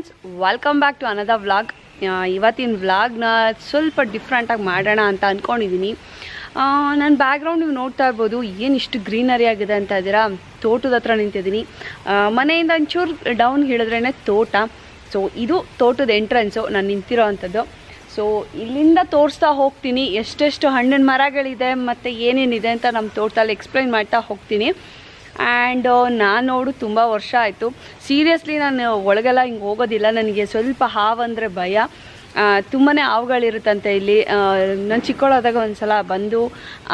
Friends, welcome back to another vlog. ಇವತ್ತಿನ ವ್ಲಾಗ್ನ ಸ್ವಲ್ಪ ಡಿಫ್ರೆಂಟಾಗಿ ಮಾಡೋಣ ಅಂತ ಅಂದ್ಕೊಂಡಿದ್ದೀನಿ. ನನ್ನ ಬ್ಯಾಕ್ಗ್ರೌಂಡ್ ನೀವು ನೋಡ್ತಾ ಇರ್ಬೋದು, ಏನು ಇಷ್ಟು ಗ್ರೀನರಿ ಆಗಿದೆ ಅಂತ ಇದ್ದೀರಾ. ತೋಟದ ಹತ್ರ ನಿಂತಿದ್ದೀನಿ. ಮನೆಯಿಂದ ಒಂಚೂರು ಡೌನ್ ಹೇಳಿದ್ರೇ ತೋಟ. ಸೊ ಇದು ತೋಟದ ಎಂಟ್ರೆನ್ಸು, ನಾನು ನಿಂತಿರೋ ಅಂಥದ್ದು. ಸೊ ಇಲ್ಲಿಂದ ತೋರಿಸ್ತಾ ಹೋಗ್ತೀನಿ ಎಷ್ಟೆಷ್ಟು ಹಣ್ಣಿನ ಮರಗಳಿದೆ ಮತ್ತು ಏನೇನಿದೆ ಅಂತ ನಮ್ಮ ತೋಟದಲ್ಲಿ ಎಕ್ಸ್ಪ್ಲೈನ್ ಮಾಡ್ತಾ ಹೋಗ್ತೀನಿ. ಆ್ಯಂಡ್ ನಾನು ನೋಡು ತುಂಬ ವರ್ಷ ಆಯಿತು. ಸೀರಿಯಸ್ಲಿ ನಾನು ಒಳಗೆಲ್ಲ ಹಿಂಗೆ ಹೋಗೋದಿಲ್ಲ. ನನಗೆ ಸ್ವಲ್ಪ ಹಾವಂದರೆ ಭಯ. ತುಂಬಾ ಹಾವುಗಳಿರುತ್ತಂತೆ ಇಲ್ಲಿ. ನಾನು ಚಿಕ್ಕವಳಾದಾಗ ಒಂದು ಸಲ ಬಂದು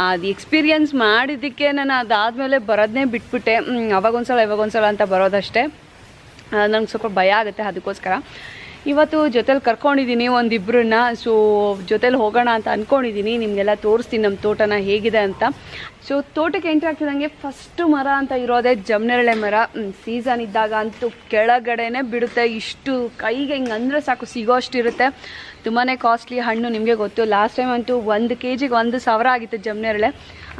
ಅದು ಎಕ್ಸ್ಪೀರಿಯನ್ಸ್ ಮಾಡಿದ್ದಕ್ಕೆ ನಾನು ಅದಾದಮೇಲೆ ಬರೋದನ್ನೇ ಬಿಟ್ಬಿಟ್ಟೆ. ಇವಾಗೊಂದ್ಸಲ ಅಂತ ಬರೋದಷ್ಟೇ. ನಂಗೆ ಸ್ವಲ್ಪ ಭಯ ಆಗುತ್ತೆ. ಅದಕ್ಕೋಸ್ಕರ ಇವತ್ತು ಜೊತೇಲಿ ಕರ್ಕೊಂಡಿದ್ದೀನಿ ಒಂದಿಬ್ಬರನ್ನ. ಸೊ ಜೊತೇಲಿ ಹೋಗೋಣ ಅಂತ ಅಂದ್ಕೊಂಡಿದ್ದೀನಿ. ನಿಮಗೆಲ್ಲ ತೋರಿಸ್ತೀನಿ ನಮ್ಮ ತೋಟನ ಹೇಗಿದೆ ಅಂತ. ಸೊ ತೋಟಕ್ಕೆ ಎಂಟ್ರಿ ಆಗ್ತಿದ್ದಂಗೆ ಫಸ್ಟು ಮರ ಅಂತ ಇರೋದೇ ಜಮನೇರಳೆ ಮರ. ಸೀಸನ್ ಇದ್ದಾಗ ಅಂತೂ ಕೆಳಗಡೆನೇ ಬಿಡುತ್ತೆ. ಇಷ್ಟು ಕೈಗೆ ಹಿಂಗೆ ಅಂದರೆ ಸಾಕು ಸಿಗೋ ಅಷ್ಟು ಇರುತ್ತೆ. ತುಂಬಾ ಕಾಸ್ಟ್ಲಿ ಹಣ್ಣು, ನಿಮಗೆ ಗೊತ್ತು. ಲಾಸ್ಟ್ ಟೈಮ್ ಅಂತೂ 1 kg 1,000 ಆಗಿತ್ತು ಜಮನೇರಳೆ.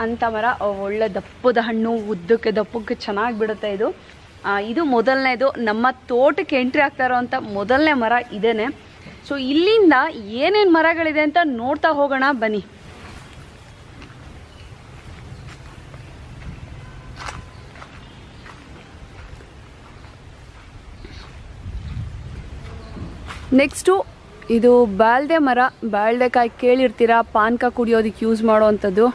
ಅಂಥ ಮರ ಒಳ್ಳೆ ದಪ್ಪದ ಹಣ್ಣು, ದಪ್ಪಕ್ಕೆ ಚೆನ್ನಾಗಿ ಬಿಡುತ್ತೆ ಇದು. ಇದು ಮೊದಲನೇದು. ನಮ್ಮ ತೋಟಕ್ಕೆ ಎಂಟ್ರಿ ಆಗ್ತಾ ಇರೋವಂಥ ಮೊದಲನೇ ಮರ ಇದೇನೆ. ಸೊ ಇಲ್ಲಿಂದ ಏನೇನು ಮರಗಳಿದೆ ಅಂತ ನೋಡ್ತಾ ಹೋಗೋಣ ಬನ್ನಿ. ನೆಕ್ಸ್ಟು ಇದು ಬಾಳ್ದೆ ಮರ. ಬಾಳ್ದೆಕಾಯಿ ಕೇಳಿರ್ತೀರಾ, ಪಾನಕ ಕುಡಿಯೋದಕ್ಕೆ ಯೂಸ್ ಮಾಡೋವಂಥದ್ದು.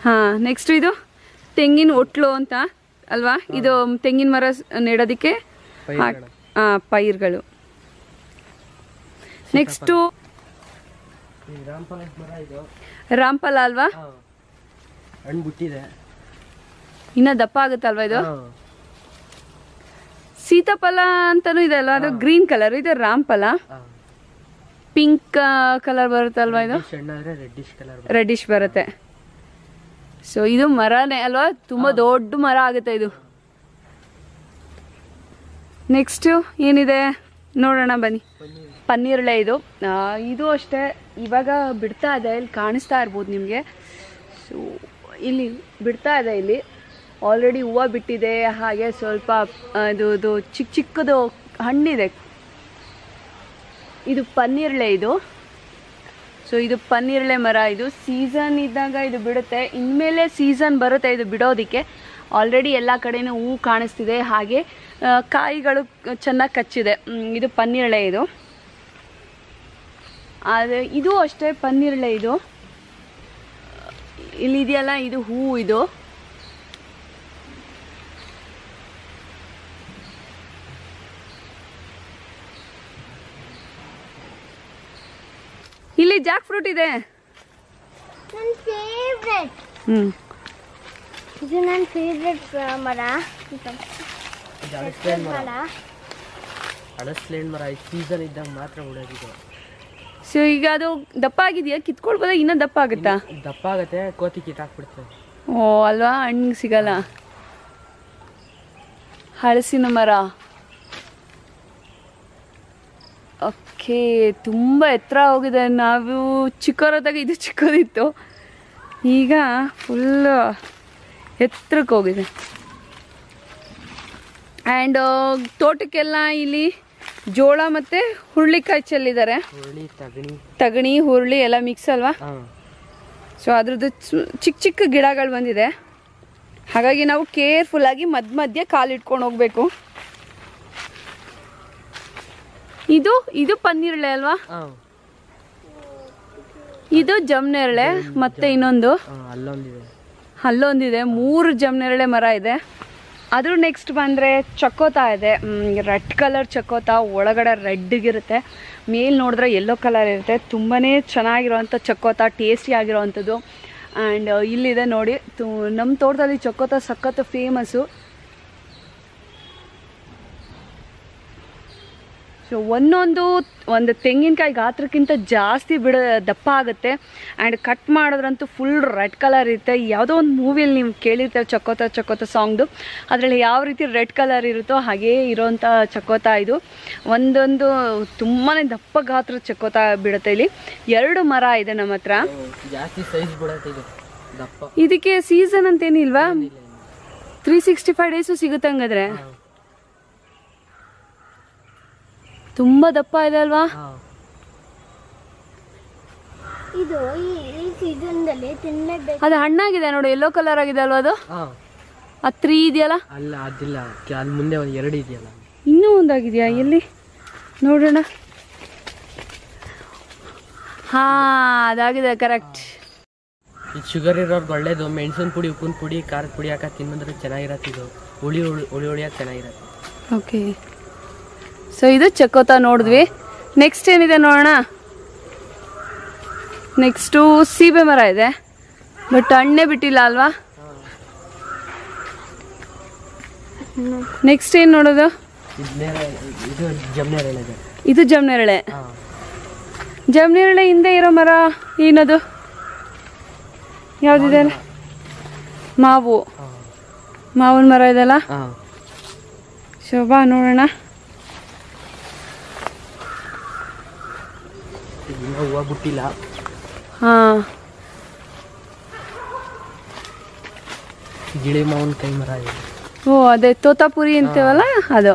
ಹಾಂ, ನೆಕ್ಸ್ಟು ಇದು ತೆಂಗಿನ ಒಟ್ಲು ಅಂತ ಅಲ್ವಾ. ಇದು ತೆಂಗಿನ ಮರ ನೆಡೋದಕ್ಕೆ ಪೈರ್ಗಳು. ನೆಕ್ಸ್ಟು ರಾಮಫಲ ಅಲ್ವಾ. ಇನ್ನ ದಪ್ಪ ಆಗುತ್ತಲ್ವಾ ಇದು. ಸೀತಾಫಲ ಅಂತಾನೂ ಇದೆ ಅಲ್ವಾ, ಅದು ಗ್ರೀನ್ ಕಲರ್. ಇದು ರಾಮಫಲ. ಪಿಂಕ್ ಕಲರ್ ಬರುತ್ತಲ್ವಾ, ಇದು ರೆಡ್ಡಿಶ್ ಬರುತ್ತೆ. ಸೊ ಇದು ಮರನೇ ಅಲ್ವಾ, ತುಂಬ ದೊಡ್ಡ ಮರ ಆಗುತ್ತೆ ಇದು. ನೆಕ್ಸ್ಟು ಏನಿದೆ ನೋಡೋಣ ಬನ್ನಿ. ಪನ್ನೀರಳೆ ಇದು. ಇದು ಅಷ್ಟೇ ಇವಾಗ ಬಿಡ್ತಾ ಇದೆ. ಇಲ್ಲಿ ಕಾಣಿಸ್ತಾ ಇರ್ಬೋದು ನಿಮಗೆ. ಸೊ ಇಲ್ಲಿ ಬಿಡ್ತಾ ಇದೆ. ಇಲ್ಲಿ ಆಲ್ರೆಡಿ ಹೂವು ಬಿಟ್ಟಿದೆ. ಹಾಗೆ ಸ್ವಲ್ಪ ಇದು ಚಿಕ್ಕದು ಹಣ್ಣಿದೆ. ಇದು ಪನ್ನೀರಳೆ ಇದು. ಸೊ ಇದು ಪನ್ನೀರಳೆ ಮರ. ಇದು ಸೀಸನ್ ಇದ್ದಾಗ ಇದು ಬಿಡುತ್ತೆ. ಇನ್ಮೇಲೆ ಸೀಸನ್ ಬರುತ್ತೆ ಇದು ಬಿಡೋದಕ್ಕೆ. ಆಲ್ರೆಡಿ ಎಲ್ಲ ಕಡೆನೂ ಹೂ ಕಾಣಿಸ್ತಿದೆ. ಹಾಗೆ ಕಾಯಿಗಳು ಚೆನ್ನಾಗಿ ಕಚ್ಚಿದೆ. ಇದು ಪನ್ನೀರಳೆ ಇದು. ಆದರೆ ಇದು ಅಷ್ಟೇ ಪನ್ನೀರಳೆ ಇದು. ಇಲ್ಲಿದೆಯಲ್ಲ ಇದು ಹೂ. ಇದು ಇಲ್ಲಿ ಜಾಕ್ ಫ್ರೂಟ್ ಇದೆ. ನನ್ನ ಫೇವರೇಟ್. ಇದು ನನ್ನ ಫೇವರೇಟ್ ಮರ. ಅಳಸ್ಲೇನ್ ಮರ ಸೀಸನ್ ಇದ್ದಾಗ ಮಾತ್ರ ಬಿಡೋದು. ಸೊ ಈಗ ಅದು ದಪ್ಪ ಆಗಿದೆಯಾ, ಕಿತ್ಕೊಳ್ಬೋದಾ? ಇನ್ನೂ ದಪ್ಪ ಆಗುತ್ತಾ? ದಪ್ಪ ಆಗುತ್ತೆ, ಕೋತಿ ಕಿತ್ತಾಕ್ಬಿಡ್ತದೆ. ಓ ಅಲ್ವಾ, ಹಣ್ಣು ಸಿಗಲ್ಲ. ಹಲಸಿನ ಮರ. ಓಕೆ, ತುಂಬ ಎತ್ತರ ಹೋಗಿದೆ. ನಾವು ಚಿಕ್ಕವರಾದಾಗ ಇದು ಚಿಕ್ಕದಿತ್ತು, ಈಗ ಫುಲ್ಲು ಎತ್ತರಕ್ಕೆ ಹೋಗಿದೆ. ಆ್ಯಂಡ್ ತೋಟಕ್ಕೆಲ್ಲ ಇಲ್ಲಿ ಜೋಳ ಮತ್ತು ಹುರುಳಿಕಾಯಿ ಚೆಲ್ಲಿದ್ದಾರೆ. ತಗಣಿ ಹುರುಳಿ ಎಲ್ಲ ಮಿಕ್ಸ್ ಅಲ್ವಾ. ಸೊ ಅದ್ರದ್ದು ಚಿಕ್ಕ ಗಿಡಗಳು ಬಂದಿದೆ. ಹಾಗಾಗಿ ನಾವು ಕೇರ್ಫುಲ್ಲಾಗಿ ಮಧ್ಯೆ ಕಾಲಿಟ್ಕೊಂಡು ಹೋಗ್ಬೇಕು. ಇದು ಪನ್ನೀರಳೆ ಅಲ್ವಾ. ಇದು ಜಮನೇರಳೆ. ಮತ್ತೆ ಇನ್ನೊಂದು ಅಲ್ಲೊಂದಿದೆ. 3 ಜಮನೇರಳೆ ಮರ ಇದೆ. ಅದ್ರ ನೆಕ್ಸ್ಟ್ ಬಂದರೆ ಚಕೋತ ಇದೆ. ರೆಡ್ ಕಲರ್ ಚಕೋತ. ಒಳಗಡೆ ರೆಡ್ಗಿರುತ್ತೆ, ಮೇಲ್ ನೋಡಿದ್ರೆ ಯೆಲ್ಲೋ ಕಲರ್ ಇರುತ್ತೆ. ತುಂಬಾ ಚೆನ್ನಾಗಿರೋವಂಥ ಚಕೋತ, ಟೇಸ್ಟಿ ಆಗಿರೋವಂಥದ್ದು. ಆ್ಯಂಡ್ ಇಲ್ಲಿದೆ ನೋಡಿ, ನಮ್ಮ ತೋಟದಲ್ಲಿ ಚಕೋತ ಸಖತ್ತು ಫೇಮಸ್ಸು. ಸೊ ಒಂದು ತೆಂಗಿನಕಾಯಿ ಗಾತ್ರಕ್ಕಿಂತ ಜಾಸ್ತಿ ದಪ್ಪ ಆಗುತ್ತೆ. ಆ್ಯಂಡ್ ಕಟ್ ಮಾಡಿದ್ರಂತೂ ಫುಲ್ ರೆಡ್ ಕಲರ್ ಇರುತ್ತೆ. ಯಾವುದೋ ಒಂದು ಮೂವಿಯಲ್ಲಿ ನೀವು ಕೇಳಿರ್ತಾರೆ ಚಕೋತ ಸಾಂಗ್ದು. ಅದರಲ್ಲಿ ಯಾವ ರೀತಿ ರೆಡ್ ಕಲರ್ ಇರುತ್ತೋ ಹಾಗೇ ಇರೋವಂಥ ಚಕೋತ ಇದು. ಒಂದೊಂದು ತುಂಬಾ ದಪ್ಪ ಗಾತ್ರದ ಚಕೋತ ಬಿಡುತ್ತೆ. ಇಲ್ಲಿ 2 ಮರ ಇದೆ ನಮ್ಮ ಹತ್ರ. ಜಾಸ್ತಿ ಸೈಜ್ ಬಿಡುತ್ತೆ ಇದು. ದಪ್ಪ ಇದಕ್ಕೆ ಸೀಸನ್ ಅಂತೇನಿಲ್ವಾ? 365 ಡೇಸು ಸಿಗುತ್ತೆ ಹಂಗಾದ್ರೆ. ತುಂಬಾ ದಪ್ಪ ಇದೆ ಅಲ್ವಾ? ಇದು ಈ ಸೀಸನ್ದಲ್ಲಿ ತಿನ್ನಬೇಕು. ಅದು ಹಣ್ಣಾಗಿದೆ ನೋಡು, ಯೆಲ್ಲೋ ಕಲರ್ ಆಗಿದೆ ಅಲ್ವಾ ಅದು? ಆ 3 ಇದೆಯಲ್ಲ? ಅಲ್ಲ ಅದಿಲ್ಲ, ಅಲ್ಲಿ ಮುಂದೆ ಒಂದು 2 ಇದೆಯಲ್ಲ. ಇನ್ನೂ ಒಂದಾಗಿದೆಯಾ? ಎಲ್ಲಿ ನೋಡೋಣ. ಹಾ, ಅದಾಗಿದೆ, ಕರೆಕ್ಟ್. ಇದು ಶುಗರ್ ಇರೋರ್ಗೆ ಒಳ್ಳೇದು. ಮೆಣಸಿನ ಪುಡಿ, ಉಪ್ಪಿನ ಪುಡಿ, ಖಾರದ ಪುಡಿ ಹಾಕಿ ತಿನ್ನಂದ್ರೆ ಚೆನ್ನಾಗಿರತ್ತೆ. ಇದು ಹುಳಿ ಹುಳಿಯಾಗಿ ಚೆನ್ನಾಗಿರತ್ತೆ. ಓಕೆ, ಸೊ ಇದು ಚಕೋತ ನೋಡಿದ್ವಿ. ನೆಕ್ಸ್ಟ್ ಏನಿದೆ ನೋಡೋಣ. ನೆಕ್ಸ್ಟು ಸೀಬೆ ಮರ ಇದೆ, ಬಟ್ ಹಣ್ಣೇ ಬಿಟ್ಟಿಲ್ಲ ಅಲ್ವಾ? ನೆಕ್ಸ್ಟ್ ಏನು ನೋಡೋದು? ಇದು ಜಮ್ನೇರಳೆ. ಇದು ಜಮ್ನೇರಳೆ. ಜಮ್ನೇರಳೆ ಹಿಂದೆ ಇರೋ ಮರ ಏನದು? ಯಾವ್ದಿದೆ? ಮಾವಿನ ಮರ ಇದೆಲ್ಲ. ಶೋಭಾ ನೋಡೋಣ. ಹೂವು ಬಿಟ್ಟಿಲ್ಲ. ಹಾ, ಗಿಳಿ ಮಾವಿನ ಕೈ ಮರ ಇದೆ. ಓ, ಅದೇ ತೋತಾಪುರಿ ಅಂತೀವಲ್ಲ ಅದು.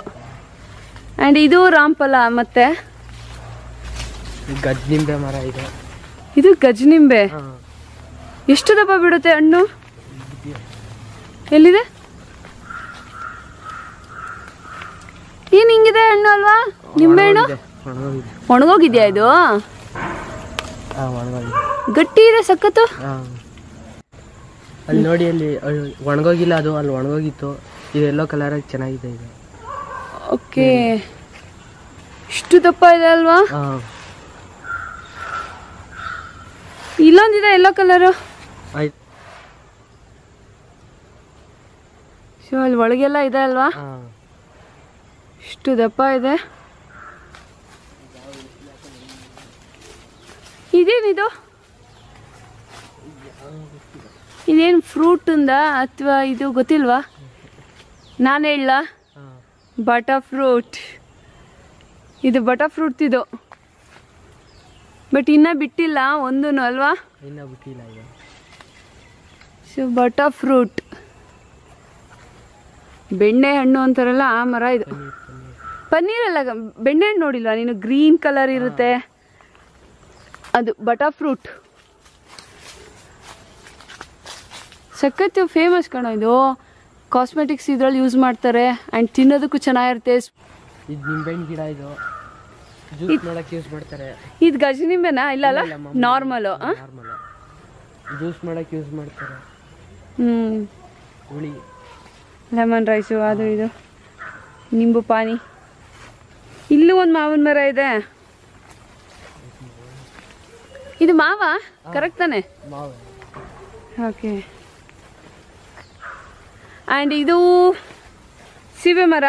ಆ್ಯಂಡ್ ಇದು ರಾಮ್ಫಲ. ಮತ್ತೆ ಗಜ್ನಿಂಬೆ ಮರ ಇದೆ. ಇದು ಗಜನಿಂಬೆ. ಎಷ್ಟು ದಪ್ಪ ಬಿಡುತ್ತೆ ಹಣ್ಣು? ಎಲ್ಲಿದೆ? ಏನ್ ಹಿಂಗಿದೆ ಹಣ್ಣು ಅಲ್ವಾ? ನಿಂಬೆ ಹಣ್ಣು ಒಣಗೋಗಿದ್ಯಾ? ಇದು ಗಟ್ಟಿ ಇದೆ ಸಖತ್ತು. ಅಲ್ಲಿ ನೋಡಿ, ಅಲ್ಲಿ ಒಣಗೋಗಿಲ್ಲ ಅದು, ಅಲ್ಲಿ ಒಣಗೋಗಿತ್ತು. ಇದು ಯೆಲ್ಲೋ ಕಲರ್ ಆಗಿ ಚೆನ್ನಾಗಿದೆ ಇದು. ಓಕೆ, ಇಷ್ಟು ದಪ್ಪ ಇದೆ ಅಲ್ವಾ? ಇಲ್ಲೊಂದಿದೆ ಯೆಲ್ಲೋ ಕಲರು. ಆಯ್ತು. ಸೊ ಅಲ್ಲಿ ಒಳಗೆಲ್ಲ ಇದೆ ಅಲ್ವಾ? ಇಷ್ಟು ದಪ್ಪ ಇದೆ. ಇದೇನಿದು? ಇದೇನು ಫ್ರೂಟ್ ಇಂದ ಅಥವಾ ಇದು ಗೊತ್ತಿಲ್ವಾ? ನಾನು ಹೇಳ ಬಟರ್ ಫ್ರೂಟ್. ಇದು ಬಟರ್ ಫ್ರೂಟ್ ಇದು, ಬಟ್ ಇನ್ನ ಬಿಟ್ಟಿಲ್ಲ ಒಂದೂ ಅಲ್ವಾ? ಇನ್ನ ಬಿಟ್ಟಿಲ್ಲ ಇದು. ಸೊ ಬಟರ್ ಫ್ರೂಟ್, ಬೆಣ್ಣೆ ಹಣ್ಣು ಅಂತಾರಲ್ಲ ಆ ಮರ ಇದು. ಪನ್ನೀರಲ್ಲ, ಬೆಣ್ಣೆ ಹಣ್ಣು ನೋಡಿಲ್ವಾ ನೀನು? ಗ್ರೀನ್ ಕಲರ್ ಇರುತ್ತೆ ಅದು ಬಟರ್ ಫ್ರೂಟ್. ಸಖತ್ತು ಫೇಮಸ್ ಕಣ ಇದು. ಕಾಸ್ಮೆಟಿಕ್ಸ್ ಇದ್ರಲ್ಲಿ ಯೂಸ್ ಮಾಡ್ತಾರೆ ಆ್ಯಂಡ್ ತಿನ್ನೋದಕ್ಕೂ ಚೆನ್ನಾಗಿರುತ್ತೆ. ಇದು ನಿಂಬೆಹಣ್ಣು ಗಿಡ. ಇದು ಜ್ಯೂಸ್ ಮಾಡಕ್ಕೆ ಯೂಸ್ ಮಾಡ್ತಾರೆ. ಇದು ಗಜನಿಂಬೆನಾ? ಇಲ್ಲ ಅಲ್ಲ, ನಾರ್ಮಲು. ಜ್ಯೂಸ್ ಮಾಡಕ್ಕೆ ಯೂಸ್ ಮಾಡ್ತಾರೆ. ಹುಳಿ, ಲೆಮನ್ ರೈಸು, ಅದು ಇದು, ನಿಂಬು ಪಾನಿ. ಇಲ್ಲೂ ಒಂದು ಮಾವಿನ ಮರ ಇದೆ. ಇದು ಮಾವ ಕರೆಕ್ಟ್ ತಾನೆ? ಓಕೆ. ಆ್ಯಂಡ್ ಇದು ಸೀಬೆ ಮರ.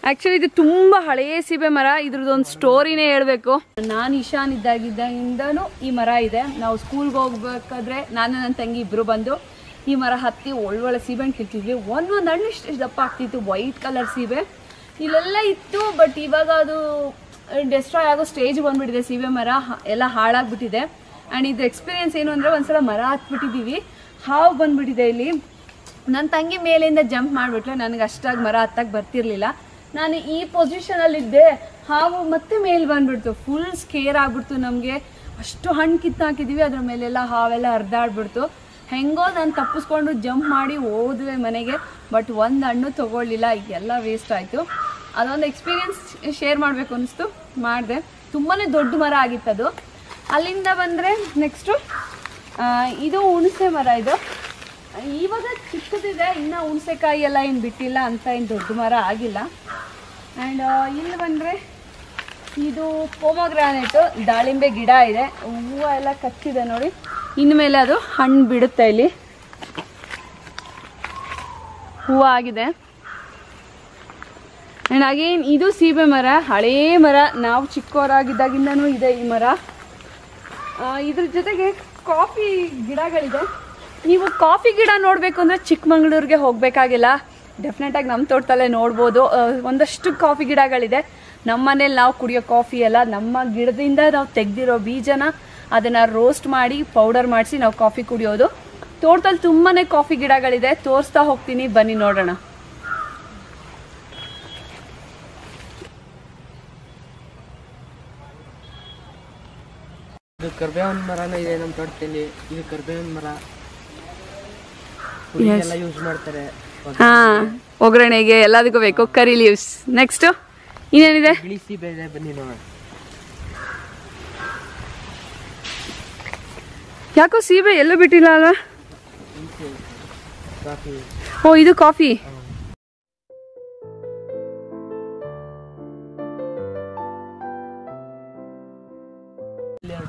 ಆ್ಯಕ್ಚುಲಿ ಇದು ತುಂಬ ಹಳೆಯ ಸೀಬೆ ಮರ. ಇದ್ರದ್ದೊಂದು ಸ್ಟೋರಿನೇ ಹೇಳಬೇಕು. ನಾನು ಇಶಾನ್ ಇದ್ದಾಗಿದ್ದಾಗಿಂದನೂ ಈ ಮರ ಇದೆ. ನಾವು ಸ್ಕೂಲ್ಗೆ ಹೋಗ್ಬೇಕಾದ್ರೆ ನಾನು ನನ್ನ ತಂಗಿ ಇಬ್ಬರು ಬಂದು ಈ ಮರ ಹತ್ತಿ ಒಳ್ಳೊಳ್ಳೆ ಸೀಬೆ ಹಣ್ಣು ಕಿರ್ತಿದ್ವಿ. ಒಂದೊಂದು ಹಣ್ಣು ಇಷ್ಟು ದಪ್ಪ ಆಗ್ತಿತ್ತು, ವೈಟ್ ಕಲರ್ ಸೀಬೆ. ಇಲ್ಲೆಲ್ಲ ಇತ್ತು, ಬಟ್ ಇವಾಗ ಅದು ಡೆಸ್ಟ್ರಾಯ್ ಆಗೋ ಸ್ಟೇಜ್ ಬಂದುಬಿಟ್ಟಿದೆ. ಸೀಬೆ ಮರ ಎಲ್ಲ ಹಾಳಾಗ್ಬಿಟ್ಟಿದೆ. ಆ್ಯಂಡ್ ಇದು ಎಕ್ಸ್ಪೀರಿಯೆನ್ಸ್ ಏನು ಅಂದರೆ, ಒಂದ್ಸಲ ಮರ ಹತ್ಬಿಟ್ಟಿದ್ದೀವಿ, ಹಾವು ಬಂದುಬಿಟ್ಟಿದೆ ಇಲ್ಲಿ. ನನ್ನ ತಂಗಿ ಮೇಲಿಂದ ಜಂಪ್ ಮಾಡಿಬಿಟ್ಲೆ. ನನಗೆ ಅಷ್ಟಾಗಿ ಮರ ಹತ್ತಕ್ಕೆ ಬರ್ತಿರ್ಲಿಲ್ಲ. ನಾನು ಈ ಪೊಸಿಷನಲ್ಲಿದ್ದೆ, ಹಾವು ಮತ್ತೆ ಮೇಲೆ ಬಂದುಬಿಡ್ತು. ಫುಲ್ ಸ್ಕೇರ್ ಆಗಿಬಿಡ್ತು ನಮಗೆ. ಅಷ್ಟು ಹಣ್ಣು ಕಿತ್ತಾಕಿದ್ದೀವಿ, ಅದ್ರ ಮೇಲೆಲ್ಲ ಹಾವೆಲ್ಲ ಹರಿದಾಡ್ಬಿಡ್ತು. ಹೆಂಗೋ ನಾನು ತಪ್ಪಿಸ್ಕೊಂಡು ಜಂಪ್ ಮಾಡಿ ಹೋದ್ವಿ ಮನೆಗೆ. ಬಟ್ ಒಂದು ಹಣ್ಣು ತೊಗೊಳ್ಳಿಲ್ಲ, ಎಲ್ಲ ವೇಸ್ಟ್ ಆಯಿತು. ಅದೊಂದು ಎಕ್ಸ್ಪೀರಿಯೆನ್ಸ್ ಶೇರ್ ಮಾಡಬೇಕು ಅನ್ನಿಸ್ತು, ಮಾಡಿದೆ. ತುಂಬಾ ದೊಡ್ಡ ಮರ ಆಗಿತ್ತದು. ಅಲ್ಲಿಂದ ಬಂದರೆ ನೆಕ್ಸ್ಟು ಇದು ಹುಣಸೆ ಮರ. ಇದು ಇವಾಗ ಚಿಕ್ಕದಿದೆ, ಇನ್ನು ಹುಣಸೆಕಾಯಿ ಎಲ್ಲ ಏನು ಬಿಟ್ಟಿಲ್ಲ ಅಂತ, ಏನು ದೊಡ್ಡ ಮರ ಆಗಿಲ್ಲ. ಆ್ಯಂಡ್ ಇಲ್ಲಿ ಬಂದರೆ ಇದು ಪೊಮೊಗ್ರಾನೇಟು, ದಾಳಿಂಬೆ ಗಿಡ ಇದೆ. ಹೂವು ಎಲ್ಲ ಕಚ್ಚಿದೆ ನೋಡಿ. ಇನ್ಮೇಲೆ ಅದು ಹಣ್ಣು ಬಿಡುತ್ತೆ. ಇಲ್ಲಿ ಹೂವು ಆಗಿದೆ. ಆ್ಯಂಡ್ ಅಗೇನ್ ಇದು ಸೀಬೆ ಮರ, ಹಳೇ ಮರ. ನಾವು ಚಿಕ್ಕವರಾಗಿದ್ದಾಗಿಂದನೂ ಇದೆ ಈ ಮರ. ಇದ್ರ ಜೊತೆಗೆ ಕಾಫಿ ಗಿಡಗಳಿದೆ. ನೀವು ಕಾಫಿ ಗಿಡ ನೋಡಬೇಕು ಅಂದರೆ ಚಿಕ್ಕಮಂಗ್ಳೂರಿಗೆ ಹೋಗಬೇಕಾಗಿಲ್ಲ, ಡೆಫಿನೆಟಾಗಿ ನಮ್ಮ ತೋಟದಲ್ಲೇ ನೋಡ್ಬೋದು. ಒಂದಷ್ಟು ಕಾಫಿ ಗಿಡಗಳಿದೆ. ನಮ್ಮ ಮನೇಲಿ ನಾವು ಕುಡಿಯೋ ಕಾಫಿ ಎಲ್ಲ ನಮ್ಮ ಗಿಡದಿಂದ ನಾವು ತೆಗೆದಿರೋ ಬೀಜನ ಅದನ್ನು ರೋಸ್ಟ್ ಮಾಡಿ ಪೌಡರ್ ಮಾಡಿಸಿ ನಾವು ಕಾಫಿ ಕುಡಿಯೋದು. ತೋಟದಲ್ಲಿ ತುಂಬಾ ಕಾಫಿ ಗಿಡಗಳಿದೆ, ತೋರಿಸ್ತಾ ಹೋಗ್ತೀನಿ, ಬನ್ನಿ ನೋಡೋಣ. ಇದು ಕರ್ಬೇವಿನ ಮರನೂ ಇದೆ ನಮ್ಮ ತೋಟದಲ್ಲಿ. ಇದು ಕರ್ಬೇವಿನ ಮರ ಎಲ್ಲ ಯೂಸ್ ಮಾಡ್ತಾರೆ. ಒಗ್ಗರಣೆಗೆ ಎಲ್ಲದಕ್ಕೂ ಬೇಕು. ಕರಿ ಲೀವ್ಸ್. ನೆಕ್ಸ್ಟ್ ಇನ್ನೇನಿದೆ? ಬಿಳಿ ಸೀಬೆ ಇದೆ, ಬನ್ನಿ ನೋಡೋಣ. ಯಾಕೋ ಸೀಬೆ ಎಲ್ಲೂ ಬಿಟ್ಟಿಲ್ಲ ಅಲ್ವಾ? ಕಾಫಿ. ಓ, ಇದು ಕಾಫಿ.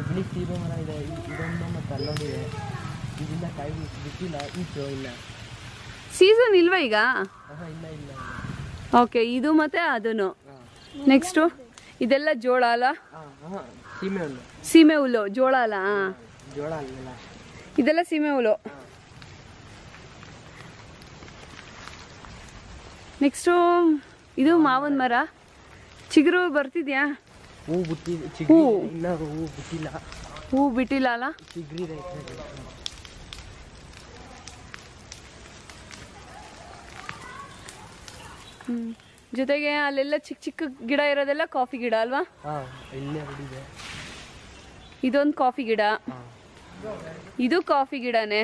ಬಿಳಿ ಸೀಬೆ ಮರ ಇದೆ, ಇದೊಂದು ಮತ್ತೆ ಅಲ್ಲೊಂದಿದೆ. ಇದರಿಂದ ಕಾಯಿ ಬಿಟ್ಟಿಲ್ಲ, ಈಚು ಇಲ್ಲ. ಸೀಸನ್ ಇಲ್ವಾ ಈಗ? ಇಲ್ಲ ಇಲ್ಲ. ಓಕೆ, ಇದು ಮತ್ತೆ ಅದನ್ನು. ನೆಕ್ಸ್ಟು ಇದೆಲ್ಲ ಜೋಳ ಅಲ್ಲ? ಸೀಮೆ ಹುಲ್ಲು. ಸೀಮೆ ಹುಲ್ಲು, ಜೋಳ ಅಲ್ಲ? ಜೋಳ ಅಲ್ಲ, ಇದೆಲ್ಲ ಸೀಮೆ ಹುಲ್ಲು. ನೆಕ್ಸ್ಟು ಇದು ಮಾವಿನ ಮರ. ಚಿಗುರು ಬರ್ತಿದ್ಯಾ? ಹೂ ಬಿಟ್ಟಿದೆ. ಇನ್ನ ಹೂ ಬಿಟ್ಟಿಲ್ಲ. ಹೂ ಬಿಟ್ಟಿಲ್ಲ ಅಲ್ಲ? ಚಿಗ್ರಿದೆ. ಜೊತೆಗೆ ಅಲ್ಲೆಲ್ಲ ಚಿಕ್ಕ ಚಿಕ್ಕ ಗಿಡ ಇರೋದೆಲ್ಲ ಕಾಫಿ ಗಿಡ ಅಲ್ವಾ? ಇಲ್ಲೇ ಇದೆ. ಇದೊಂದು ಕಾಫಿ ಗಿಡ, ಇದು ಕಾಫಿ ಗಿಡನೇ.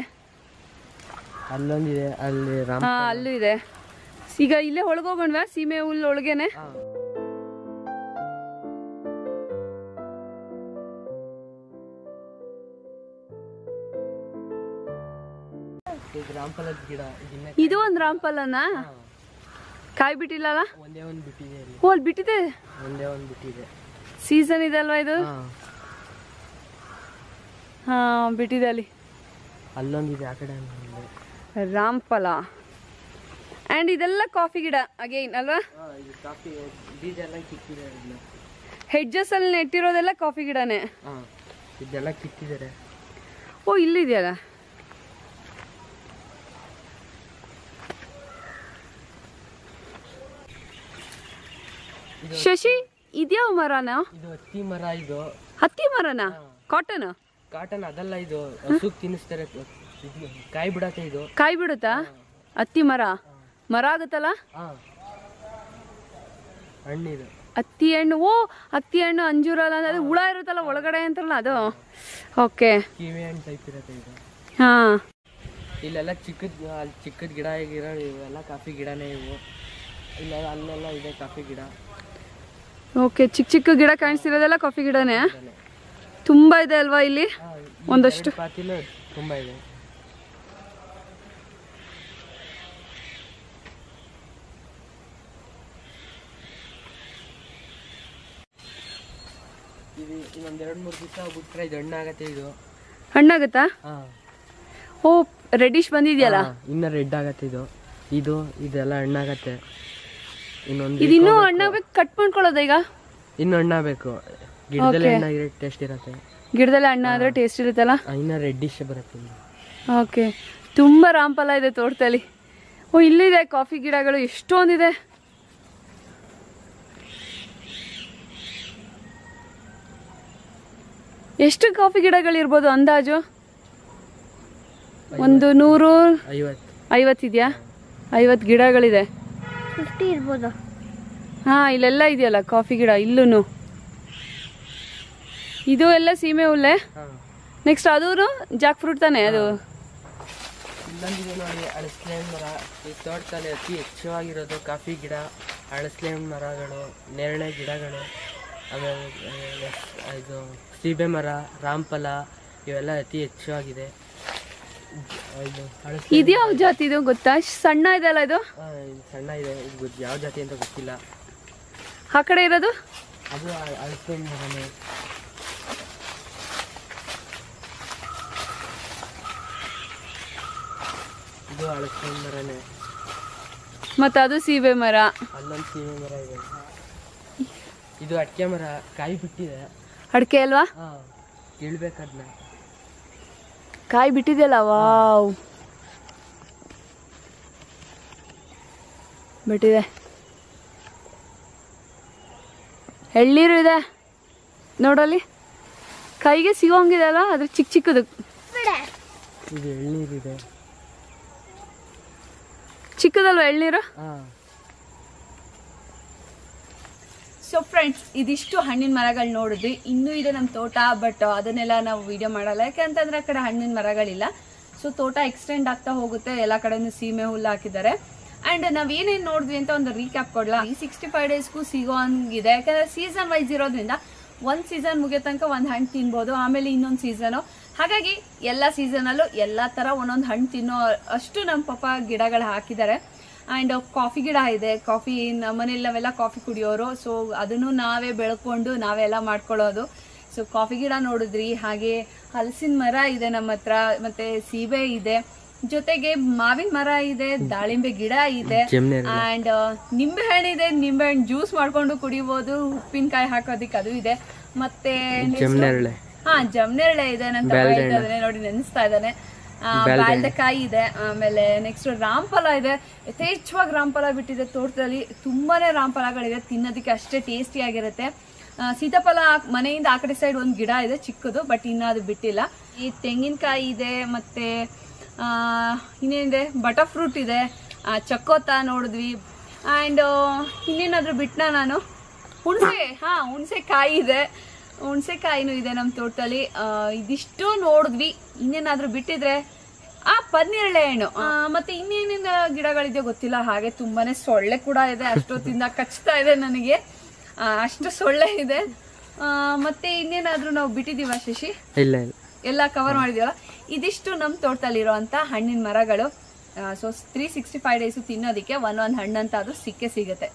ಅಲ್ಲೊಂದಿದೆ, ಅಲ್ಲಿ ಅಲ್ಲೂ ಇದೆ. ಈಗ ಇಲ್ಲೇ ಒಳಗೋಗೋಣವಾ? ಸೀಮೆ ಹುಲ್ಲು ಒಳಗೇನೆ. ರಾಮಫಲದ ಗಿಡ. ಇದು ಒಂದು ರಾಮಫಲನ? ಕಾಯಿ ಬಿಟ್ಟಿಲ್ಲ ಅಲ್ಲ? ಒಂದೇ ಒಂದು ಬಿಟ್ಟಿದೆ. ಓ, ಅಲ್ಲಿ ಬಿಟ್ಟಿದೆ. ಒಂದೇ ಒಂದು ಬಿಟ್ಟಿದೆ. ಸೀಸನ್ ಇದೆ ಅಲ್ವಾ ಇದು? ಹಾ, ಬಿಟ್ಟಿದೆ ಅಲ್ಲಿ. ಅಲ್ಲೊಂದಿದೆ, ಆ ಕಡೆ ರಾಮಫಲ. ಅಂಡ್ ಇದೆಲ್ಲ ಕಾಫಿ ಗಿಡ ಅಗೇನ್ ಅಲ್ವಾ? ಕಾಫಿ ಬೀಜ ಎಲ್ಲ ಕಿತ್ತಿದೆ. ಹೆಡ್ಜಸ್ ಅಲ್ಲಿ ನೆಟ್ಟಿರೋದೆಲ್ಲ ಕಾಫಿ ಗಿಡನೇ. ಇದೆಲ್ಲ ಕಿತ್ತಿದ್ದಾರೆ. ಓ, ಇಲ್ಲಿದೆಯಲ್ಲ. ಶಶಿ, ಇದ್ಯಾವ ಮರನ? ಇದು ಹತ್ತಿ ಮರ. ಇದು ಹತ್ತಿ ಮರನ? ಕಾಟನ್? ಕಾಟನ್ ಅದಲ್ಲ, ಇದು ಹಸುಗ್ ತಿನ್ನಿಸ್ತಾರೆ. ಕಾಯಿ ಬಿಡತ್ತೆ. ಇದು ಕಾಯಿ ಬಿಡುತ್ತಾ? ಹತ್ತಿ ಮರ ಮರ ಆಗುತ್ತಲ್ಲ? ಹಣ್ಣಿದು ಹತ್ತಿ ಹಣ್ಣು. ಓ, ಹತ್ತಿ ಹಣ್ಣು ಅಂಜೂರ ಅಲ್ಲ, ಅದು ಹುಳ ಇರುತ್ತಲ್ಲ ಒಳಗಡೆ ಅಂತಾರಲ್ಲ ಅದು. ಓಕೆ, ಕಿವಿ ಹಣ್ಣು ಟೈಪ್ ಇರುತ್ತೆ ಇದು. ಹಾ, ಇಲ್ಲೆಲ್ಲ ಚಿಕ್ಕದ ಗಿಡ ಇರೋ ಇವೆಲ್ಲ ಕಾಫಿ ಗಿಡನೇ ಇವು. ಇಲ್ಲ ಅಲ್ಲೆಲ್ಲ ಇದೆ ಕಾಫಿ ಗಿಡ. ಓಕೆ, ಚಿಕ್ಕ ಚಿಕ್ಕ ಗಿಡ ಕಾಣಿಸ್ತಿರೋದೆಲ್ಲ ಕಾಫಿ ಗಿಡನೇ. ತುಂಬಾ ಇದೆ ಅಲ್ವಾ ಇಲ್ಲಿ? ಒಂದಷ್ಟು ಪಾತಿಲು ತುಂಬಾ ಇದೆ. ಇದು ಇನ್ನೊಂದ್ 2-3 ದಿವಸ ಬಿಟ್ರೆ ಇದು ಹಣ್ಣಾಗತ್ತೆ. ಇದು ಹಣ್ಣಾಗತ್ತಾ? ಓ, ರೆಡಿಶ್ ಬಂದಿದ್ಯಲ್ಲ, ಇನ್ನ ರೆಡ್ ಆಗತ್ತೆ. ಇದೆಲ್ಲ ಹಣ್ಣಾಗತ್ತೆ. ಇನ್ನೂ ಹಣ್ಣಾಗ್ಬೇಕು. ಕಟ್ ಮಾಡ್ಕೊಳ್ಳೋದ ಈಗ? ಇನ್ನು ಹಣ್ಣಾಗಬೇಕು. ಗಿಡದಲ್ಲಿ ಹಣ್ಣಾಗಿರೋ ಟೇಸ್ಟ್ ಇರುತ್ತೆ. ಗಿಡದಲ್ಲಿ ಹಣ್ಣು ಆದ್ರೆ ಟೇಸ್ಟ್ ಇರುತ್ತಲ್ಲ. ಇನ್ನ ರೆಡ್ಡಿಶ್ ಬರುತ್ತೆ. ಓಕೆ, ತುಂಬಾ ರಾಮಫಲ ಇದೆ ತೋಟದಲ್ಲಿ. ಓ, ಇಲ್ಲಿದೆ ಕಾಫಿ ಗಿಡಗಳು ಎಷ್ಟೊಂದಿದೆ. ಎಷ್ಟು ಕಾಫಿ ಗಿಡಗಳಿರ್ಬೋದು ಅಂದಾಜು? ಒಂದು 150 ಇದೆಯಾ? 50 ಗಿಡಗಳಿದೆ. 50 ಇರ್ಬೋದು. ಹಾ, ಇಲ್ಲೆಲ್ಲ ಇದೆಯಲ್ಲ ಕಾಫಿ ಗಿಡ. ಇಲ್ಲೂ ಇದು ಎಲ್ಲ ಸೀಮೆ ಹುಲ್ಲೆ. ನೆಕ್ಸ್ಟ್ ಅದು ಜಾಕ್ ಫ್ರೂಟ್ ತಾನೆ ಅದು? ಇಲ್ಲೊಂದಿದೆ ನೋಡಿ, ಅಳಸ್ಲೆ ಮರ. ಈ ತೋಟದಲ್ಲಿ ಅತಿ ಹೆಚ್ಚಾಗಿರೋದು ಕಾಫಿ ಗಿಡ, ಅಳಸ್ಲೆ ಮರಗಳು, ನೇರಳೆ ಗಿಡಗಳು, ಆಮೇಲೆ ಇದು ಸೀಬೆ ಮರ, ರಾಮಫಲ, ಇವೆಲ್ಲ ಅತಿ ಹೆಚ್ಚಾಗಿದೆ. ಇದು ಯಾವ ಜಾತಿ ಇದು ಗೊತ್ತಾ? ಸಣ್ಣ ಇದೆ ಅಲ್ಲ ಇದು? ಸಣ್ಣ ಇದೆ, ಯಾವ ಜಾತಿ ಅಂತ ಗೊತ್ತಿಲ್ಲ. ಆ ಕಡೆ ಇರೋದು ಅದು ಅಳಸ್ಲೆ ಮರನೇ. ಇದು ಅಳಸ್ಲೆ ಮರನೇ. ಮತ್ತೆ ಅದು ಸೀಬೆ ಮರ. ಅಲ್ಲೊಂದು ಸೀಬೆ ಮರ ಇದೆ. ಇದು ಅಡಿಕೆ ಮರ, ಕಾಯಿ ಬಿಟ್ಟಿದೆ. ಅಡಿಕೆ ಅಲ್ವಾ? ಕೀಳ್ಬೇಕದ್ನ. ಕಾಯಿ ಬಿಟ್ಟಿದೆಯಲ್ಲ, ವಾವ್, ಬಿಟ್ಟಿದೆ. ಎಳ್ನೀರು ಇದೆ ನೋಡಲ್ಲಿ, ಕೈಗೆ ಸಿಗೋಂಗಿದೆ ಅಲ್ಲ, ಅದ್ರ ಚಿಕ್ಕ ಚಿಕ್ಕದು. ಇದು ಎಳ್ನೀರಿದೆ, ಚಿಕ್ಕದಲ್ವ ಎಳ್ನೀರು? ಹಾಂ. ಸೊ ಫ್ರೆಂಡ್ಸ್, ಇದಿಷ್ಟು ಹಣ್ಣಿನ ಮರಗಳು ನೋಡಿದ್ವಿ. ಇನ್ನೂ ಇದೆ ನಮ್ಮ ತೋಟ, ಬಟ್ ಅದನ್ನೆಲ್ಲ ನಾವು ವಿಡಿಯೋ ಮಾಡಲ್ಲ, ಯಾಕೆಂತಂದ್ರೆ ಆ ಕಡೆ ಹಣ್ಣಿನ ಮರಗಳಿಲ್ಲ. ಸೊ ತೋಟ ಎಕ್ಸ್ಟೆಂಡ್ ಆಗ್ತಾ ಹೋಗುತ್ತೆ, ಎಲ್ಲ ಕಡೆನೂ ಸೀಮೆ ಹುಲ್ಲು ಹಾಕಿದ್ದಾರೆ. ಆ್ಯಂಡ್ ನಾವು ಏನೇನು ನೋಡಿದ್ವಿ ಅಂತ ಒಂದು ರೀಕ್ಯಾಪ್ ಕೊಡಲ್ಲ. ಈ 65 ಡೇಸ್ಗೂ ಸಿಗೋ ಹಂಗಿದೆ, ಯಾಕಂದರೆ ಸೀಸನ್ ವೈಸ್ ಇರೋದ್ರಿಂದ ಒಂದು ಸೀಸನ್ ಮುಗಿಯೋ ತನಕ ಒಂದು ಹಣ್ಣು ತಿನ್ಬೋದು, ಆಮೇಲೆ ಇನ್ನೊಂದು ಸೀಸನು. ಹಾಗಾಗಿ ಎಲ್ಲ ಸೀಸನಲ್ಲೂ ಎಲ್ಲ ಥರ ಒಂದೊಂದು ಹಣ್ಣು ತಿನ್ನೋ ಅಷ್ಟು ನಮ್ಮ ಪಾಪ ಗಿಡಗಳು ಹಾಕಿದ್ದಾರೆ. ಆ್ಯಂಡ್ ಕಾಫಿ ಗಿಡ ಇದೆ, ಕಾಫಿ ಮನೇಲಿ ನಾವೆಲ್ಲ ಕಾಫಿ ಕುಡಿಯೋರು, ಸೊ ಅದನ್ನು ನಾವೇ ಬೆಳ್ಕೊಂಡು ನಾವೆಲ್ಲ ಮಾಡ್ಕೊಳ್ಳೋದು. ಸೊ ಕಾಫಿ ಗಿಡ ನೋಡಿದ್ರಿ, ಹಾಗೆ ಹಲಸಿನ ಮರ ಇದೆ ನಮ್ಮ ಹತ್ರ, ಮತ್ತು ಸೀಬೆ ಇದೆ, ಜೊತೆಗೆ ಮಾವಿನ ಮರ ಇದೆ, ದಾಳಿಂಬೆ ಗಿಡ ಇದೆ, ಆ್ಯಂಡ್ ನಿಂಬೆ ಹಣ್ಣು ಇದೆ. ನಿಂಬೆ ಹಣ್ಣು ಜ್ಯೂಸ್ ಮಾಡ್ಕೊಂಡು ಕುಡಿಬೋದು, ಉಪ್ಪಿನಕಾಯಿ ಹಾಕೋದಕ್ಕೆ ಅದು ಇದೆ. ಮತ್ತೆ ಜಮ್ನೆರಳೆ ಇದೆ, ನನ್ನ ತಮ್ಮ ಇದ್ದಾನೆ ನೋಡಿ ನೆನೆಸ್ತಾ ಇದ್ದಾನೆ. ಬಾಲ್ದಕಾಯಿ ಇದೆ, ಆಮೇಲೆ ನೆಕ್ಸ್ಟ್ ರಾಮಫಲ ಇದೆ. ಯಥೇಚ್ಛವಾಗಿ ರಾಮಫಲ ಬಿಟ್ಟಿದೆ ತೋಟದಲ್ಲಿ, ತುಂಬಾನೇ ರಾಮಫಲಗಳಿದೆ, ತಿನ್ನೋದಕ್ಕೆ ಅಷ್ಟೇ ಟೇಸ್ಟಿ ಆಗಿರುತ್ತೆ. ಸೀತಾಫಲ ಮನೆಯಿಂದ ಆ ಕಡೆ ಸೈಡ್ ಒಂದು ಗಿಡ ಇದೆ ಚಿಕ್ಕದು, ಬಟ್ ಇನ್ನೂ ಅದು ಬಿಟ್ಟಿಲ್ಲ. ಈ ತೆಂಗಿನಕಾಯಿ ಇದೆ, ಮತ್ತೆ ಇನ್ನೇನಿದೆ, ಬಟರ್ ಫ್ರೂಟ್ ಇದೆ, ಚಕ್ಕೋತ ನೋಡಿದ್ವಿ. ಆ್ಯಂಡ್ ಇನ್ನೇನಾದರೂ ಬಿಟ್ಟನ ನಾನು, ಹುಣಸೆಕಾಯಿ ಇದೆ, ಹುಣಸೆಕಾಯಿನೂ ಇದೆ ನಮ್ಮ ತೋಟದಲ್ಲಿ. ಇದಿಷ್ಟು ನೋಡಿದ್ವಿ. ಇನ್ನೇನಾದರೂ ಬಿಟ್ಟಿದ್ರೆ ಪನ್ನೀರಳೆ ಹಣ್ಣು, ಮತ್ತೆ ಇನ್ನೇನಿಂದ ಗಿಡಗಳಿದೆ ಗೊತ್ತಿಲ್ಲ. ಹಾಗೆ ತುಂಬಾನೇ ಸೊಳ್ಳೆ ಕೂಡ ಇದೆ, ಅಷ್ಟೊತ್ತಿಂದ ಕಚ್ತಾ ಇದೆ ನನಗೆ, ಅಷ್ಟು ಸೊಳ್ಳೆ ಇದೆ. ಮತ್ತೆ ಇನ್ನೇನಾದರೂ ನಾವು ಬಿಟ್ಟಿದ್ದೀವ ಶಶಿ? ಇಲ್ಲ, ಎಲ್ಲ ಕವರ್ ಮಾಡಿದೀವಲ್ಲ. ಇದಿಷ್ಟು ನಮ್ಮ ತೋಟದಲ್ಲಿರುವಂಥ ಹಣ್ಣಿನ ಮರಗಳು. ಸೊ 365 ಡೇಸು ತಿನ್ನೋದಕ್ಕೆ ಒಂದೊಂದು ಹಣ್ಣಂತ ಅದು ಸಿಕ್ಕೇ ಸಿಗುತ್ತೆ.